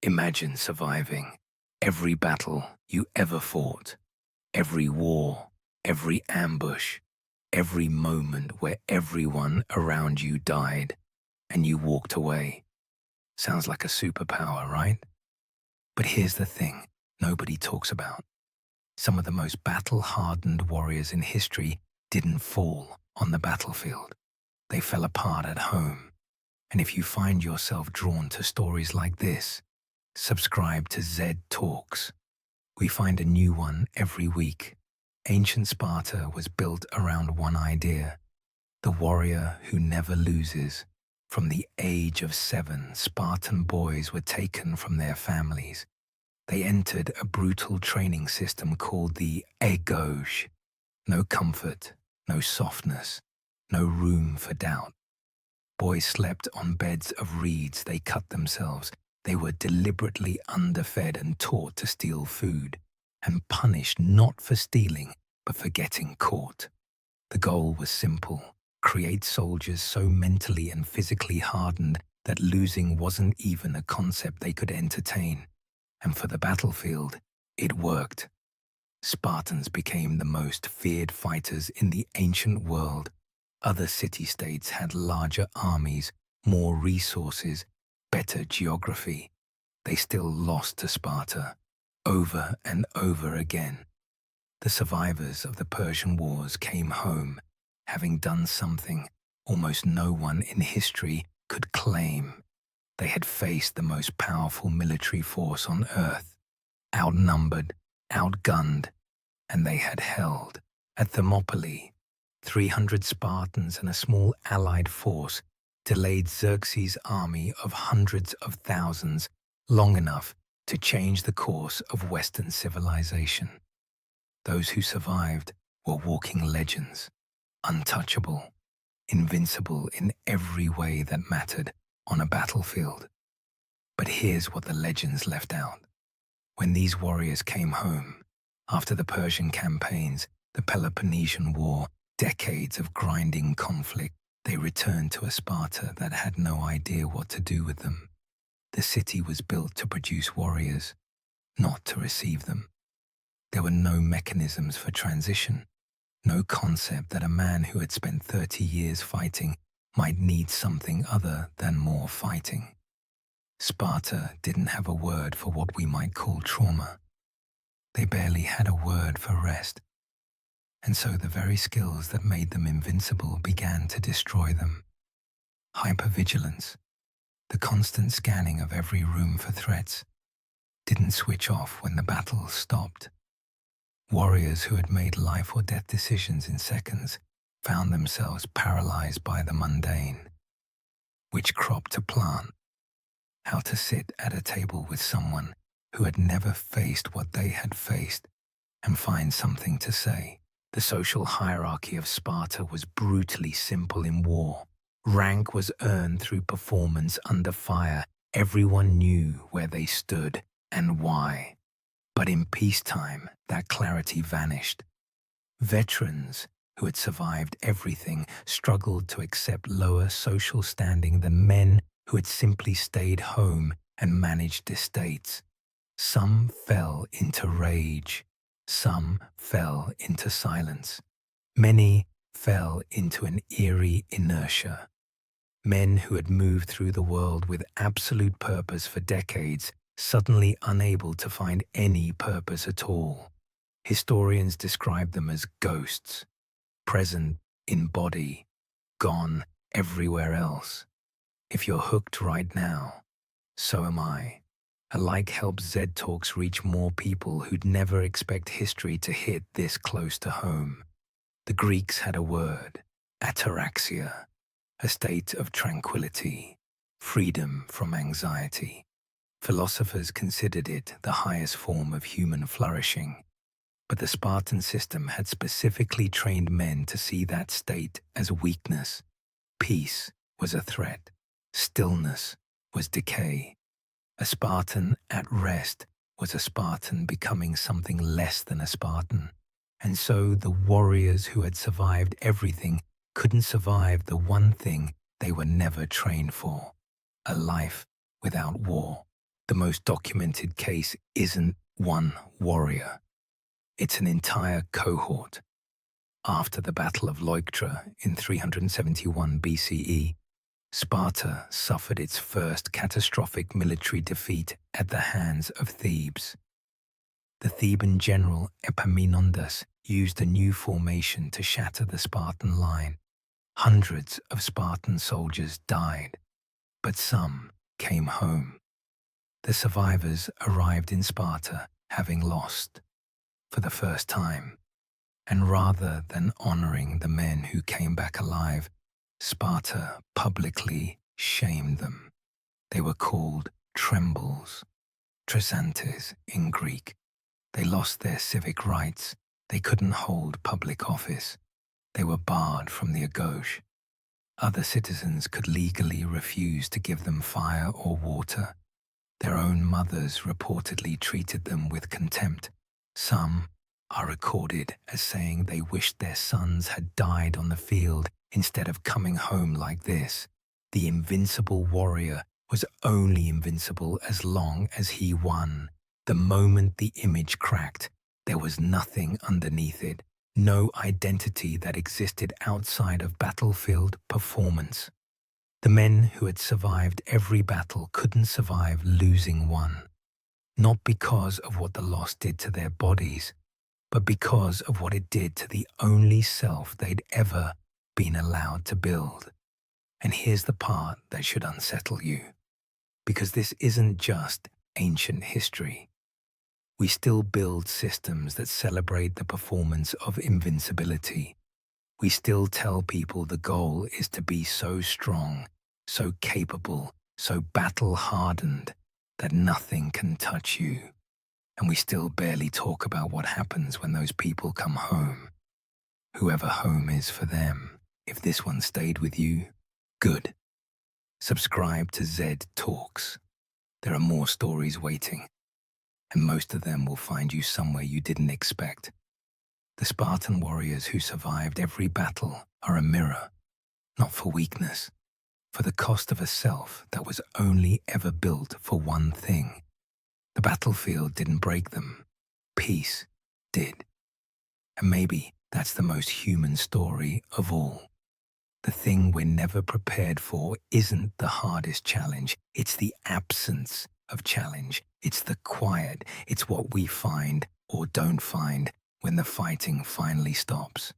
Imagine surviving every battle you ever fought, every war, every ambush, every moment where everyone around you died and you walked away. Sounds like a superpower, right? But here's the thing nobody talks about. Some of the most battle-hardened warriors in history didn't fall on the battlefield. They fell apart at home. And if you find yourself drawn to stories like this, subscribe to Zedd Talks. We find a new one every week. Ancient Sparta was built around one idea: the warrior who never loses. From the age of 7, Spartan boys were taken from their families. They entered a brutal training system called the agoge. No comfort, no softness, no room for doubt. Boys slept on beds of reeds they cut themselves. They were deliberately underfed and taught to steal food, and punished not for stealing, but for getting caught. The goal was simple: create soldiers so mentally and physically hardened that losing wasn't even a concept they could entertain. And for the battlefield, it worked. Spartans became the most feared fighters in the ancient world. Other city-states had larger armies, more resources, better geography. They still lost to Sparta, over and over again. The survivors of the Persian Wars came home, having done something almost no one in history could claim. They had faced the most powerful military force on earth, outnumbered, outgunned, and they had held, at Thermopylae, 300 Spartans and a small allied force delayed Xerxes' army of hundreds of thousands long enough to change the course of Western civilization. Those who survived were walking legends, untouchable, invincible in every way that mattered on a battlefield. But here's what the legends left out. When these warriors came home, after the Persian campaigns, the Peloponnesian War, decades of grinding conflict, they returned to a Sparta that had no idea what to do with them. The city was built to produce warriors, not to receive them. There were no mechanisms for transition, no concept that a man who had spent 30 years fighting might need something other than more fighting. Sparta didn't have a word for what we might call trauma. They barely had a word for rest. And so the very skills that made them invincible began to destroy them. Hypervigilance, the constant scanning of every room for threats, didn't switch off when the battle stopped. Warriors who had made life or death decisions in seconds found themselves paralyzed by the mundane. Which crop to plant, how to sit at a table with someone who had never faced what they had faced and find something to say. The social hierarchy of Sparta was brutally simple in war. Rank was earned through performance under fire. Everyone knew where they stood and why. But in peacetime, that clarity vanished. Veterans who had survived everything struggled to accept lower social standing than men who had simply stayed home and managed estates. Some fell into rage. Some fell into silence. Many fell into an eerie inertia. Men who had moved through the world with absolute purpose for decades, suddenly unable to find any purpose at all. Historians describe them as ghosts, present in body, gone everywhere else. If you're hooked right now, so am I. A like helps Zedd Talks reach more people who'd never expect history to hit this close to home. The Greeks had a word, Ataraxia, a state of tranquility, freedom from anxiety. Philosophers considered it the highest form of human flourishing. But the Spartan system had specifically trained men to see that state as weakness. Peace was a threat. Stillness was decay. A Spartan at rest was a Spartan becoming something less than a Spartan. And so the warriors who had survived everything couldn't survive the one thing they were never trained for: a life without war. The most documented case isn't one warrior. It's an entire cohort. After the Battle of Leuctra in 371 BCE, Sparta suffered its first catastrophic military defeat at the hands of Thebes. The Theban general Epaminondas used a new formation to shatter the Spartan line. Hundreds of Spartan soldiers died, but some came home. The survivors arrived in Sparta having lost for the first time, and rather than honoring the men who came back alive, Sparta publicly shamed them. They were called trembles, tresantes in Greek. They lost their civic rights. They couldn't hold public office. They were barred from the agoge. Other citizens could legally refuse to give them fire or water. Their own mothers reportedly treated them with contempt. Some are recorded as saying they wished their sons had died on the field instead of coming home like this. The invincible warrior was only invincible as long as he won. The moment the image cracked, there was nothing underneath it, no identity that existed outside of battlefield performance. The men who had survived every battle couldn't survive losing one, not because of what the loss did to their bodies, but because of what it did to the only self they'd ever been allowed to build. And here's the part that should unsettle you, because this isn't just ancient history. We still build systems that celebrate the performance of invincibility. We still tell people the goal is to be so strong, so capable, so battle-hardened that nothing can touch you. And we still barely talk about what happens when those people come home. Whoever home is for them. If this one stayed with you, good. Subscribe to Zedd Talks. There are more stories waiting, and most of them will find you somewhere you didn't expect. The Spartan warriors who survived every battle are a mirror, not for weakness, for the cost of a self that was only ever built for one thing. The battlefield didn't break them. Peace did. And maybe that's the most human story of all. The thing we're never prepared for isn't the hardest challenge. It's the absence of challenge. It's the quiet. It's what we find or don't find when the fighting finally stops.